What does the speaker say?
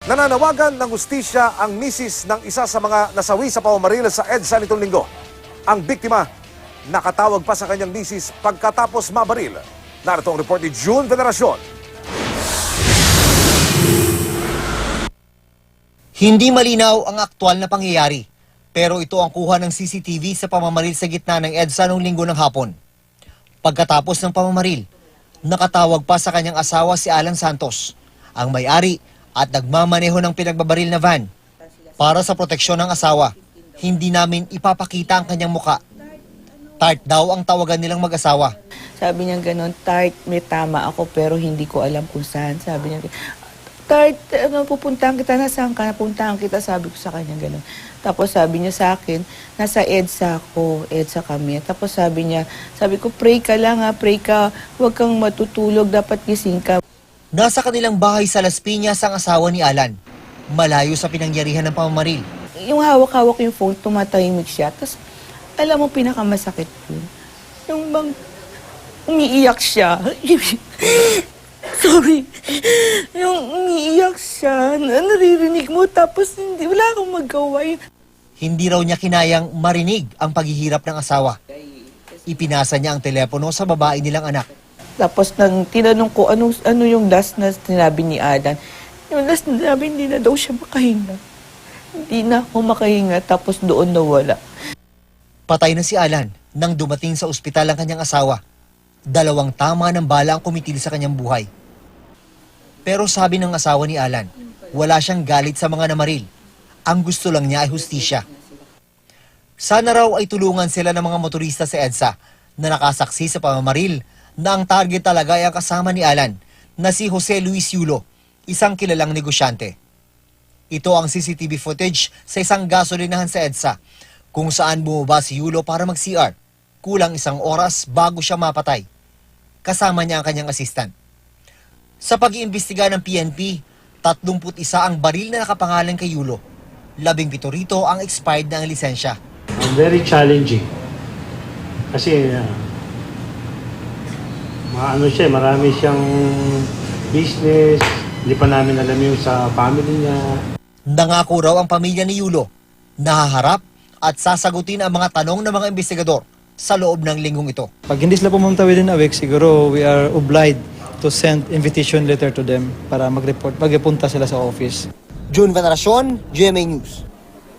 Nananawagan ng hustisya ang misis ng isa sa mga nasawi sa pamamaril sa EDSA nitong linggo. Ang biktima, nakatawag pa sa kanyang misis pagkatapos mabaril. Narito ang report ni June Veneracion. Hindi malinaw ang aktwal na pangyayari, pero ito ang kuha ng CCTV sa pamamaril sa gitna ng EDSA noong linggo ng hapon. Pagkatapos ng pamamaril, nakatawag pa sa kanyang asawa si Alan Santos, ang may-ari at nagmamaneho ng pinagbabaril na van. Para sa proteksyon ng asawa, hindi namin ipapakita ang kanyang muka. Tart daw ang tawagan nilang mag-asawa. Sabi niya gano'n, Tart, may tama ako pero hindi ko alam kung saan. Sabi niya, Tart, pupuntahan kita, nasaan ka? Napuntahan kita, sabi ko sa kanya gano'n. Tapos sabi niya sa akin, nasa EDSA ako, EDSA kami. Tapos sabi ko, pray ka lang ha, pray ka, huwag kang matutulog, dapat gising ka. Nasa kanilang bahay sa Las Piñas ang asawa ni Alan, malayo sa pinangyarihan ng pamamaril. Yung hawak-hawak yung phone, tumatahimik siya. Tapos, alam mo, pinakamasakit yun. Yung bang umiiyak siya. Sorry. Yung umiiyak siya, naririnig mo, tapos wala kang magawa. Hindi raw niya kinayang marinig ang paghihirap ng asawa. Ipinasa niya ang telepono sa babae nilang anak. Tapos nang tinanong ko, ano yung last na sinabi ni Alan? Yung last na sinabi, hindi na daw siya makahinga. Hindi na ako makahinga, tapos doon nawala. Patay na si Alan nang dumating sa ospital ang kanyang asawa. 2 tama ng bala ang kumitil sa kanyang buhay. Pero sabi ng asawa ni Alan, wala siyang galit sa mga namaril. Ang gusto lang niya ay hustisya. Sana raw ay tulungan sila ng mga motorista sa EDSA na nakasaksi sa pamamaril na ang target talaga ay ang kasama ni Alan na si Jose Luis Yulo, isang kilalang negosyante. Ito ang CCTV footage sa isang gasolinahan sa EDSA kung saan bumaba si Yulo para mag-CR. Kulang 1 oras bago siya mapatay. Kasama niya ang kanyang assistant. Sa pag-iimbestiga ng PNP, 31 ang baril na nakapangalan kay Yulo. 17 rito ang expired na ang lisensya. Very challenging. Kasi marami siyang business, hindi pa namin alam yung sa family niya. Nangako raw ang pamilya ni Yulo, nahaharap at sasagutin ang mga tanong ng mga investigador sa loob ng linggong ito. Pag hindi sila pumunta within a week, siguro we are obliged to send invitation letter to them para mag-report, magpunta sila sa office. June Veneracion, GMA News.